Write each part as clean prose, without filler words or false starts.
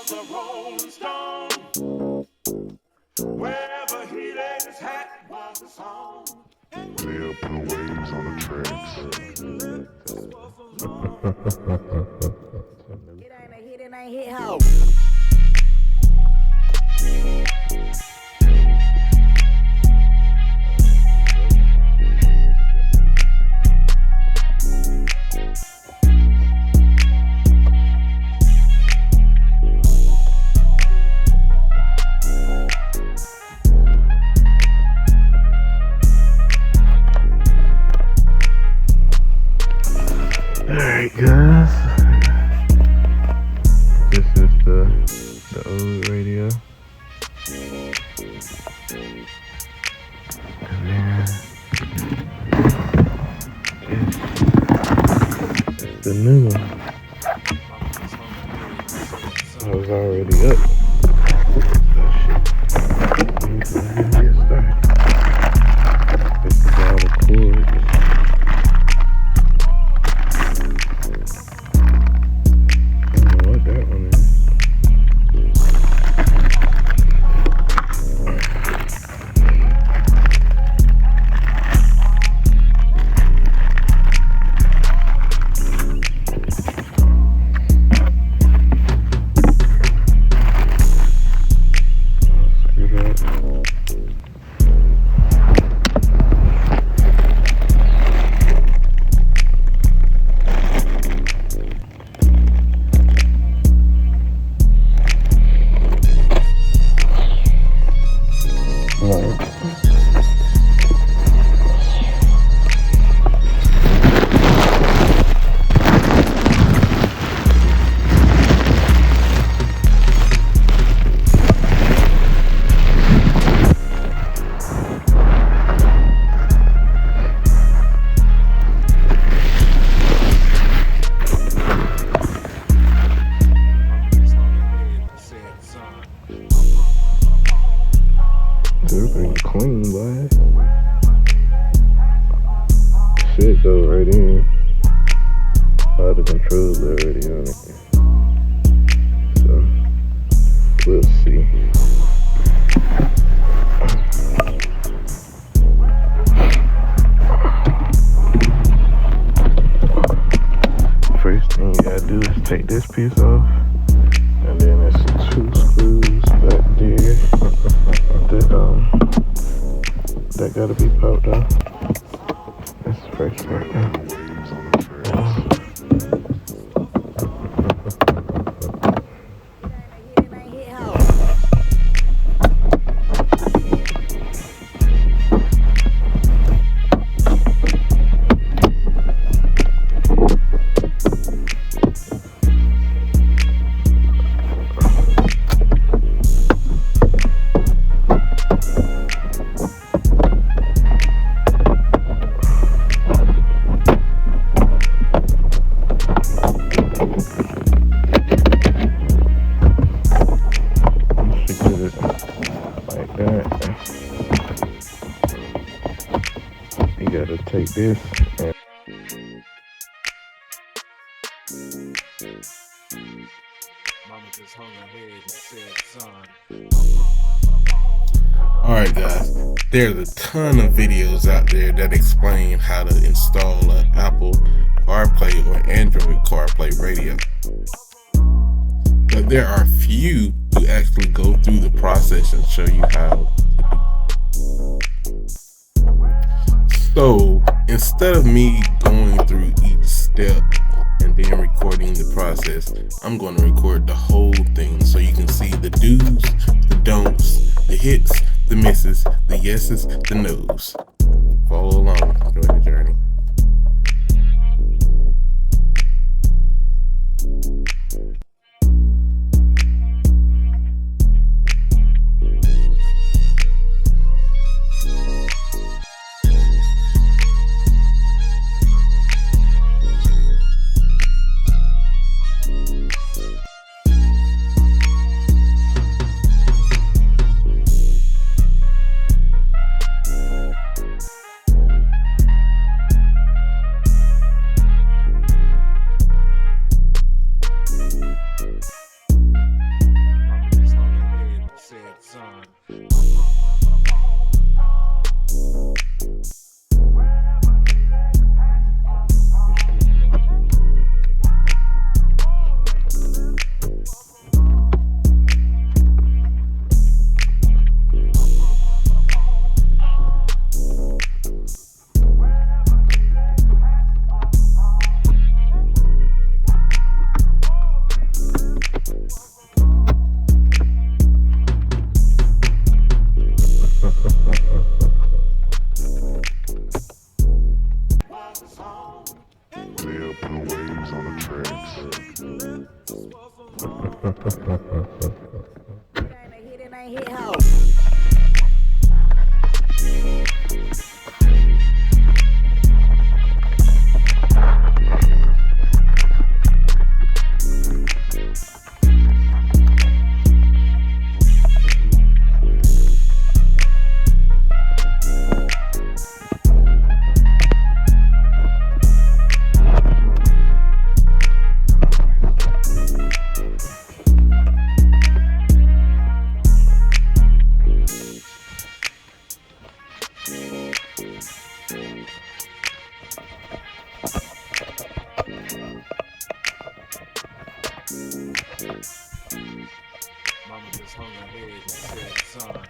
was a rolling stone. Wherever he laid his hat was a song. They'll put waves on the tracks. It ain't a hit, it ain't hit how. Alright guys, this is the old radio, and then it's the new one. I was already up. Get started. This is all the chords. That one is. Everything clean, boy. Shit though, right in. All the controls are already on it. So, we'll see. First thing you gotta do is take this piece off. And then there's 2 screws back there. That gotta be popped off. That's the first part. Waves on the tracks. It ain't a hit, it ain't hit how. Like that. You gotta take this and Mama just hung her head and said, son. Alright guys, there's a ton of videos out there that explain how to install an Apple CarPlay or Android CarPlay radio. But there are few who actually go through the process and show you how. So instead of me going through each step and then recording the process, I'm going to record the whole thing so you can see the do's, the don'ts, the hits, the misses, the yeses, the nos. Follow along, enjoy the journey. Hit it ain't hit how. Mama just hung her head and said, son.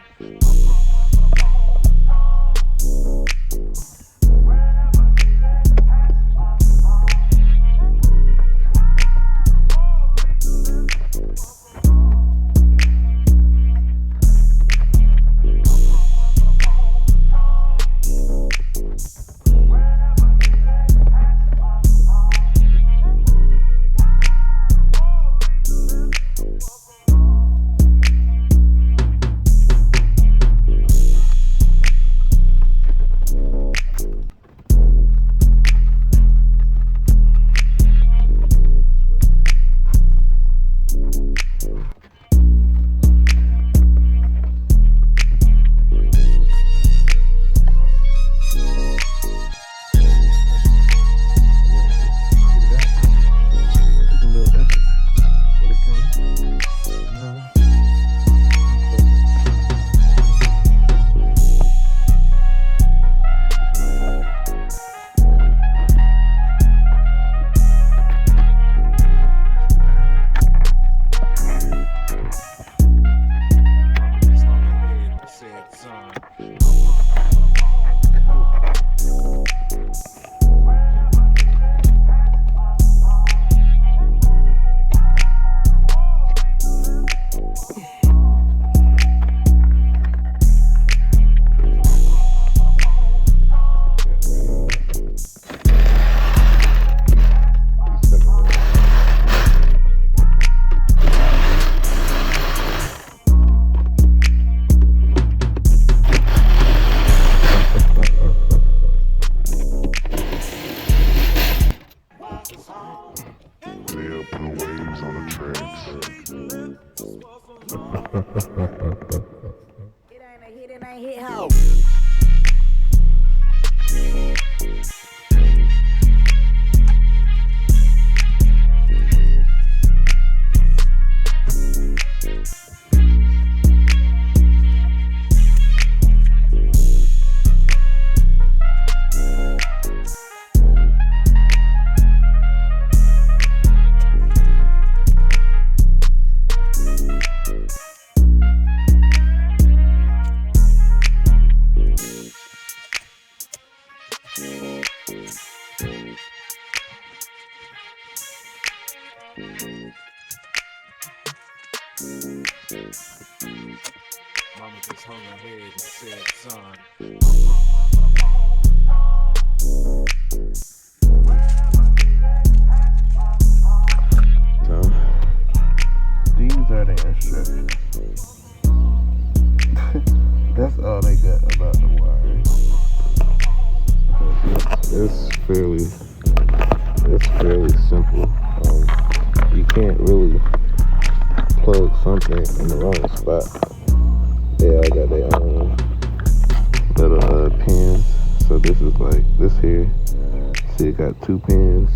They'll put waves on the tracks. Hit it ain't hit how. Mama just hung her head and said, son. So, these are the instructions. That's all they got about the wiring. It's fairly simple. You can't really plug something in the wrong spot. They all got their own little pins. So this is like this here. See, it got 2 pins.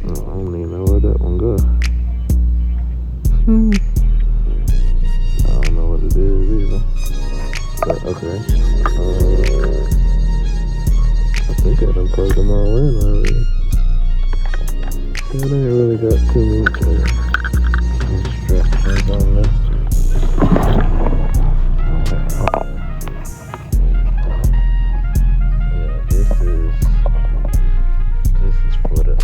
I don't even know where that one goes. I don't know what it is either. But okay. I think I done plugged them all in already. Yeah, they ain't really got too many instructions on this. Yeah, this is for the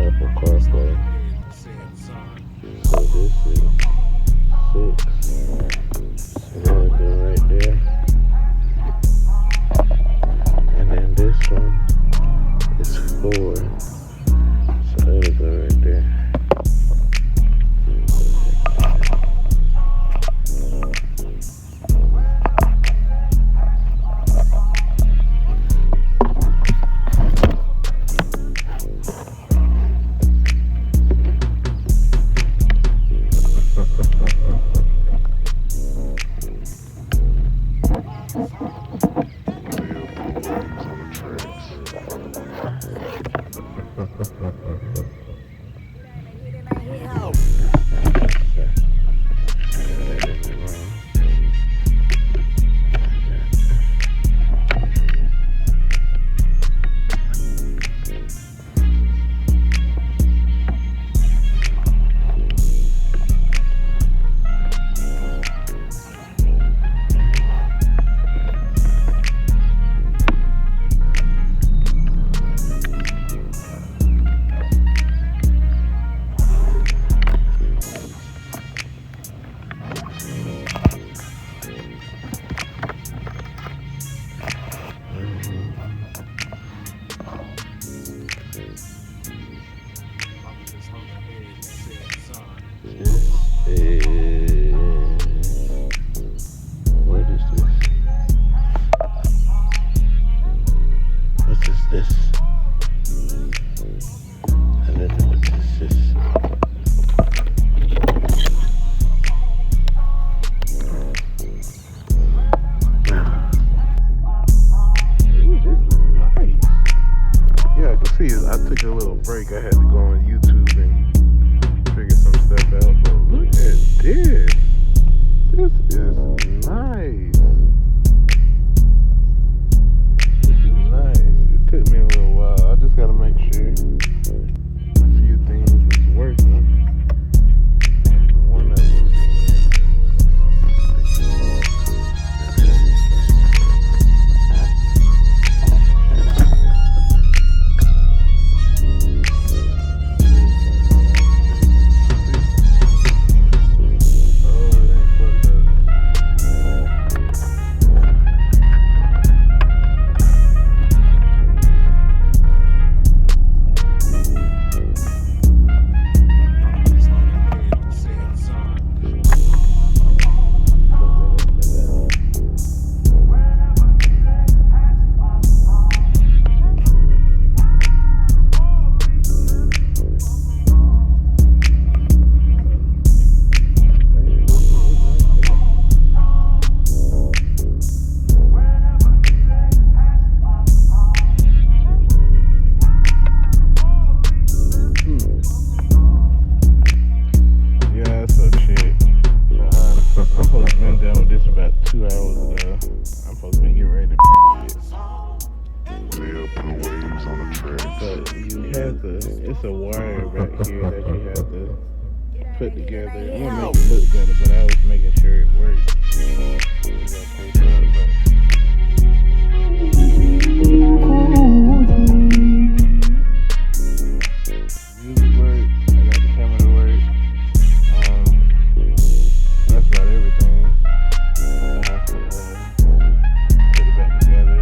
Apple Carplay. So this is 6. So that'll go right there. They'll put waves on the tracks. Hit it ain't hit home. Mama just hung her head and said, son, What is this? What is this? I don't know what this is. Ooh, this is nice. Yeah, I can see it. I took a little break. I had to go on YouTube and figure some stuff out. But look at this. This is nice. This is nice. It took me a little while. I just gotta make sure a few things is working. One of them mama just hung her head and said, son, yeah, that's so shit. I'm supposed to been done with this about 2 hours ago. I'm supposed to be getting ready to paint it. They'll put waves on the tracks. But you have to, it's a wire back here that you have to put together. It will make it look better, but I was making sure it worked. We got paper up, but music work, I got the camera to work. That's about everything. I have to put it back together,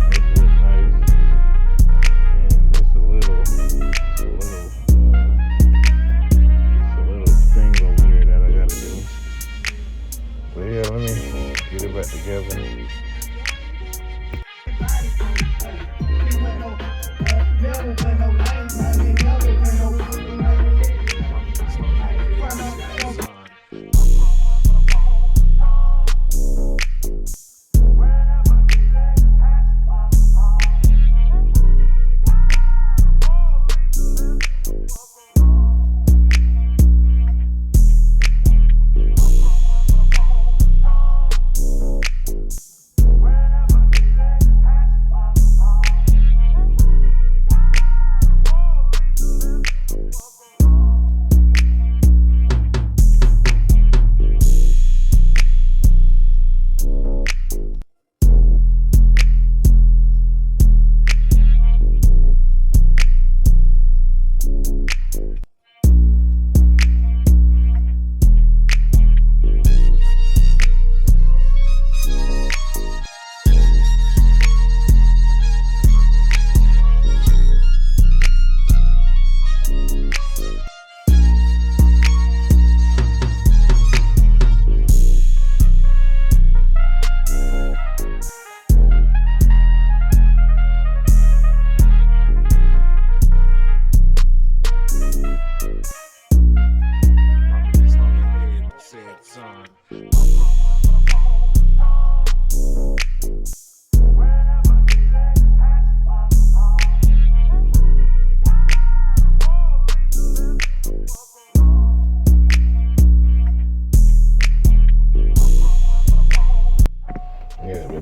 make it look nice. And it's a little thing over there that I gotta do. So yeah, let me get it back together. mama just hung her head and said, son,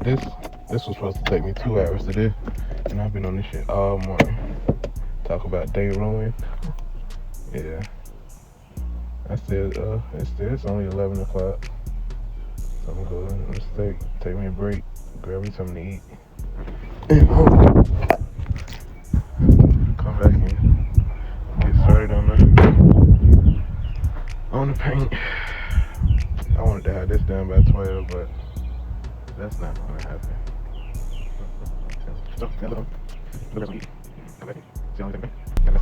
this was supposed to take me 2 hours to do, and I've been on this shit all morning. Talk about day rolling. Yeah. It's only 11 o'clock. So I'm going to take me a break, grab me something to eat. And come back and get started on the paint. I wanted to have this done by 12, but that's not gonna happen. So, hello. Come back. See you later. Got